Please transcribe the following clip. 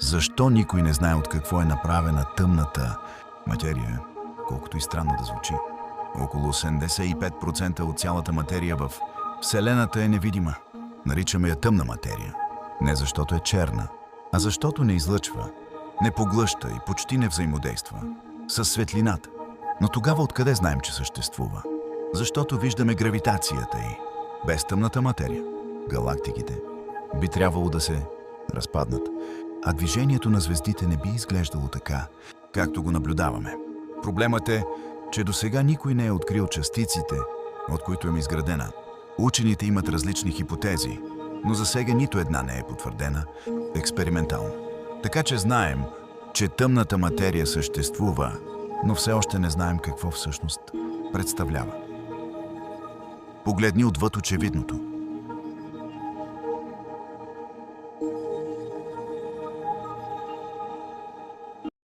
Защо никой не знае от какво е направена тъмната материя, колкото и странно да звучи? Около 85% от цялата материя в Вселената е невидима. Наричаме я тъмна материя. Не защото е черна, а защото не излъчва, не поглъща и почти не взаимодейства с светлината. Но тогава откъде знаем, че съществува? Защото виждаме гравитацията й. Без тъмната материя галактиките би трябвало да се разпаднат, а движението на звездите не би изглеждало така, както го наблюдаваме. Проблемът е, че досега никой не е открил частиците, от които е изградена. Учените имат различни хипотези, но за сега нито една не е потвърдена експериментално. Така че знаем, че тъмната материя съществува, но все още не знаем какво всъщност представлява. Погледни отвъд очевидното.